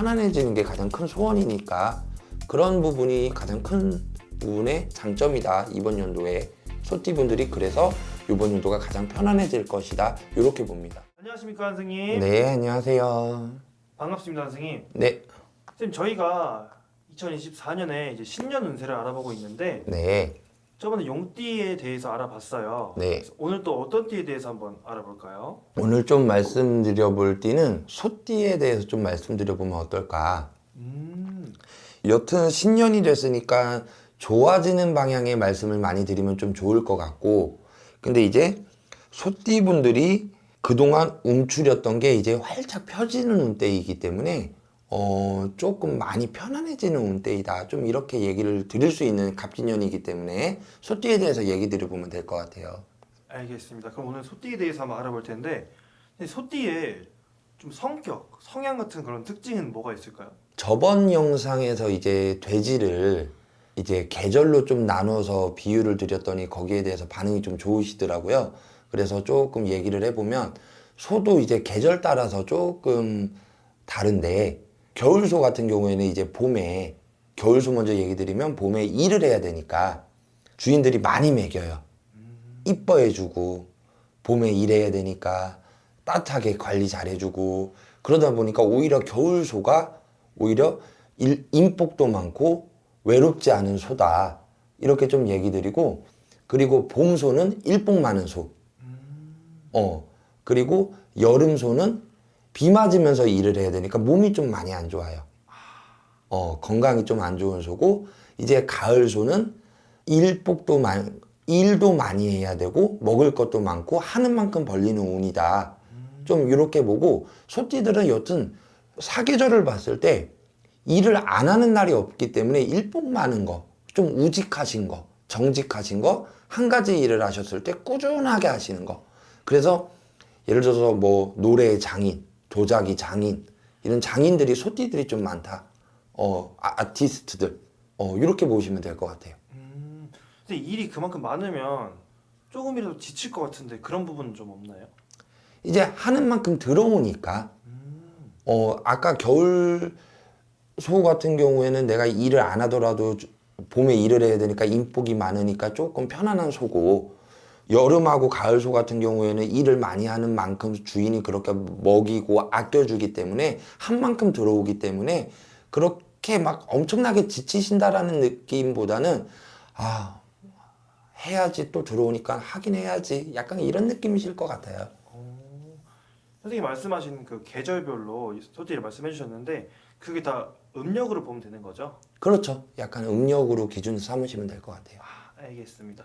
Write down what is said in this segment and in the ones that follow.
편안해지는 게 가장 큰 소원이니까 그런 부분이 가장 큰 부분의 장점이다. 이번 연도에 소띠분들이 그래서 이번 연도가 가장 편안해질 것이다. 이렇게 봅니다. 안녕하십니까 선생님. 네, 안녕하세요. 반갑습니다 선생님. 네, 선생님 저희가 2024년에 이제 신년 운세를 알아보고 있는데 네, 저번에 용띠에 대해서 알아봤어요. 네. 그래서 오늘 또 어떤 띠에 대해서 한번 알아볼까요? 오늘 좀 말씀드려 볼 띠는 소띠에 대해서 좀 말씀드려 보면 어떨까? 여튼 신년이 됐으니까 좋아지는 방향의 말씀을 많이 드리면 좀 좋을 것 같고, 근데 이제 소띠 분들이 그동안 움츠렸던 게 이제 활짝 펴지는 운때이기 때문에 조금 많이 편안해지는 운때이다. 좀 이렇게 얘기를 드릴 수 있는 갑진년이기 때문에 소띠에 대해서 얘기 드려보면 될 것 같아요. 알겠습니다. 그럼 오늘 소띠에 대해서 한번 알아볼 텐데 소띠의 좀 성격, 성향 같은 그런 특징은 뭐가 있을까요? 저번 영상에서 이제 돼지를 이제 계절로 좀 나눠서 비유를 드렸더니 거기에 대해서 반응이 좀 좋으시더라고요. 그래서 조금 얘기를 해보면 소도 이제 계절 따라서 조금 다른데 겨울소 같은 경우에는 이제 봄에 겨울소 먼저 얘기 드리면 봄에 일을 해야 되니까 주인들이 많이 먹여요. 이뻐해주고 봄에 일해야 되니까 따뜻하게 관리 잘해주고 그러다 보니까 오히려 겨울소가 오히려 인복도 많고 외롭지 않은 소다. 이렇게 좀 얘기 드리고 그리고 봄소는 일복 많은 소. 그리고 여름소는 비 맞으면서 일을 해야 되니까 몸이 좀 많이 안 좋아요. 건강이 좀 안 좋은 소고 이제 가을소는 일도 많이 해야 되고 먹을 것도 많고 하는 만큼 벌리는 운이다. 좀 이렇게 보고 소띠들은 여튼 사계절을 봤을 때 일을 안 하는 날이 없기 때문에 일복 많은 거, 좀 우직하신 거, 정직하신 거, 한 가지 일을 하셨을 때 꾸준하게 하시는 거. 그래서 예를 들어서 뭐 노래의 장인, 도자기 장인, 이런 장인들이 소띠들이 좀 많다. 아티스트들. 이렇게 보시면 될 것 같아요. 근데 일이 그만큼 많으면 조금이라도 지칠 것 같은데 그런 부분은 좀 없나요? 이제 하는 만큼 들어오니까, 아까 겨울 소 같은 경우에는 내가 일을 안 하더라도 봄에 일을 해야 되니까 인복이 많으니까 조금 편안한 소고, 여름하고 가을 소 같은 경우에는 일을 많이 하는 만큼 주인이 그렇게 먹이고 아껴주기 때문에 한 만큼 들어오기 때문에 그렇게 막 엄청나게 지치신다라는 느낌보다는 해야지 또 들어오니까 하긴 해야지 약간 이런 느낌이실 것 같아요. 선생님 말씀하신 그 계절별로 소띠를 말씀해 주셨는데 그게 다 음력으로 보면 되는 거죠? 그렇죠. 약간 음력으로 기준 삼으시면 될 것 같아요. 알겠습니다.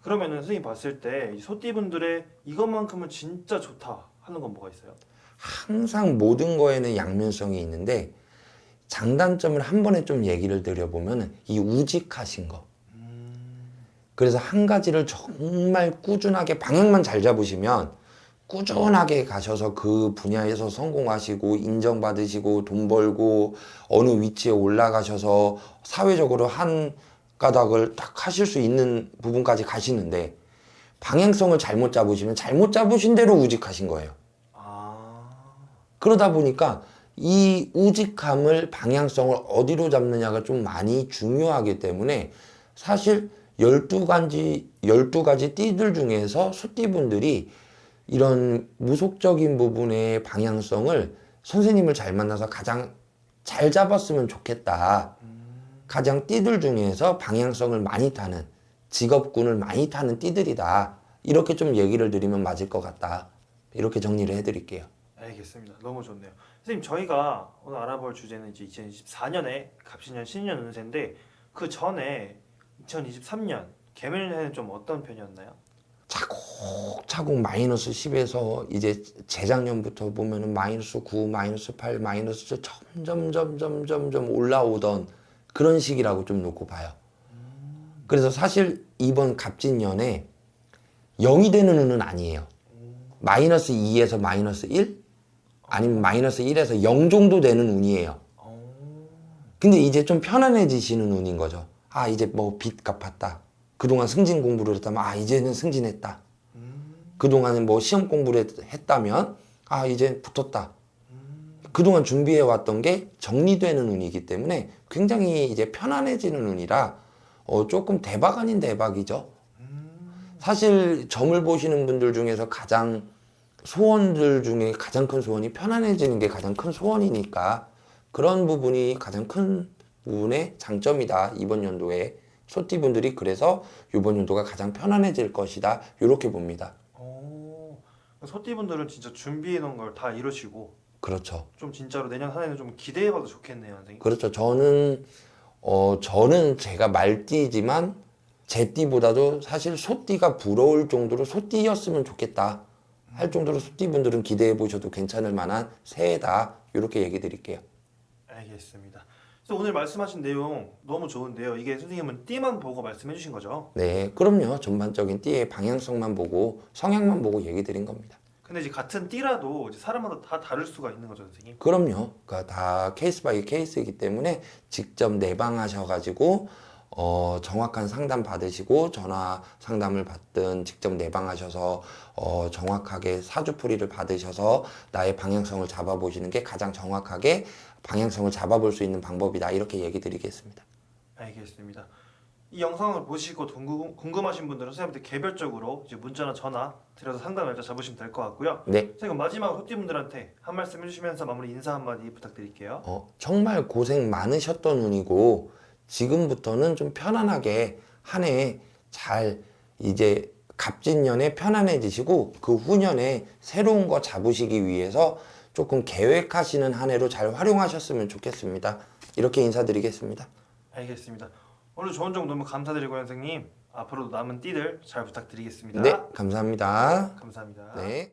그러면은 선생님 봤을 때 이 소띠분들의 이것만큼은 진짜 좋다 하는 건 뭐가 있어요? 항상 모든 거에는 양면성이 있는데 장단점을 한 번에 좀 얘기를 드려보면 이 우직하신 거. 그래서 한 가지를 정말 꾸준하게 방향만 잘 잡으시면 꾸준하게 가셔서 그 분야에서 성공하시고 인정받으시고 돈 벌고 어느 위치에 올라가셔서 사회적으로 한 가닥을 딱 하실 수 있는 부분까지 가시는데 방향성을 잘못 잡으시면 잘못 잡으신 대로 우직하신 거예요. 그러다 보니까 이 우직함을 방향성을 어디로 잡느냐가 좀 많이 중요하기 때문에 사실 12가지 띠들 중에서 소띠분들이 이런 무속적인 부분의 방향성을 선생님을 잘 만나서 가장 잘 잡았으면 좋겠다. 가장 띠들 중에서 방향성을 많이 타는 직업군을 많이 타는 띠들이다. 이렇게 좀 얘기를 드리면 맞을 것 같다. 이렇게 정리를 해드릴게요. 알겠습니다. 너무 좋네요. 선생님 저희가 오늘 알아볼 주제는 이제 2024년에 갑신년 신년 운세인데 그 전에 2023년 개묘년에는 좀 어떤 편이었나요? 차곡차곡 마이너스 10에서 이제 재작년부터 보면은 마이너스 9, 마이너스 8, 마이너스 점점 올라오던 그런 시기라고 좀 놓고 봐요. 그래서 사실 이번 갑진년에 0이 되는 운은 아니에요. 마이너스 2에서 마이너스 1? 아니면 마이너스 1에서 0 정도 되는 운이에요. 근데 이제 좀 편안해지시는 운인 거죠. 이제 뭐 빚 갚았다. 그동안 승진 공부를 했다면 이제는 승진했다. 그동안은 뭐 시험 공부를 했다면 이제 붙었다. 그동안 준비해 왔던 게 정리되는 운이기 때문에 굉장히 이제 편안해지는 운이라 조금 대박 아닌 대박이죠. 사실 점을 보시는 분들 중에서 가장 소원들 중에 가장 큰 소원이 편안해지는 게 가장 큰 소원이니까 그런 부분이 가장 큰 부분의 장점이다. 이번 연도에 소띠분들이 그래서 이번 연도가 가장 편안해질 것이다. 이렇게 봅니다. 소띠분들은 진짜 준비해 놓은 걸 다 이루시고 그렇죠. 좀 진짜로 내년 한 해는 좀 기대해봐도 좋겠네요, 선생님. 그렇죠. 저는 제가 말띠지만 제 띠보다도 사실 소띠가 부러울 정도로 소띠였으면 좋겠다 할 정도로 소띠분들은 기대해 보셔도 괜찮을 만한 새해다. 이렇게 얘기 드릴게요. 알겠습니다. 그래서 오늘 말씀하신 내용 너무 좋은데요. 이게 선생님은 띠만 보고 말씀해 주신 거죠? 네, 그럼요. 전반적인 띠의 방향성만 보고 성향만 보고 얘기 드린 겁니다. 근데 이제 같은 띠라도 이제 사람마다 다 다를 수가 있는 거죠, 선생님? 그럼요. 그러니까 다 케이스 바이 케이스이기 때문에 직접 내방하셔가지고 정확한 상담 받으시고 전화 상담을 받든 직접 내방하셔서 정확하게 사주풀이를 받으셔서 나의 방향성을 잡아보시는 게 가장 정확하게 방향성을 잡아볼 수 있는 방법이다. 이렇게 얘기 드리겠습니다. 알겠습니다. 이 영상을 보시고 궁금하신 분들은 선생님한테 개별적으로 이제 문자나 전화 드려서 상담 날짜 잡으시면 될 것 같고요. 네. 선생님 마지막으로 소띠분들한테 한 말씀 해주시면서 마무리 인사 한마디 부탁드릴게요. 정말 고생 많으셨던 운이고 지금부터는 좀 편안하게 한 해 잘 이제 갑진년에 편안해지시고 그 후년에 새로운 거 잡으시기 위해서 조금 계획하시는 한 해로 잘 활용하셨으면 좋겠습니다. 이렇게 인사드리겠습니다. 알겠습니다. 오늘 좋은 정보 너무 감사드리고요, 선생님. 앞으로도 남은 띠들 잘 부탁드리겠습니다. 네, 감사합니다. 감사합니다. 네.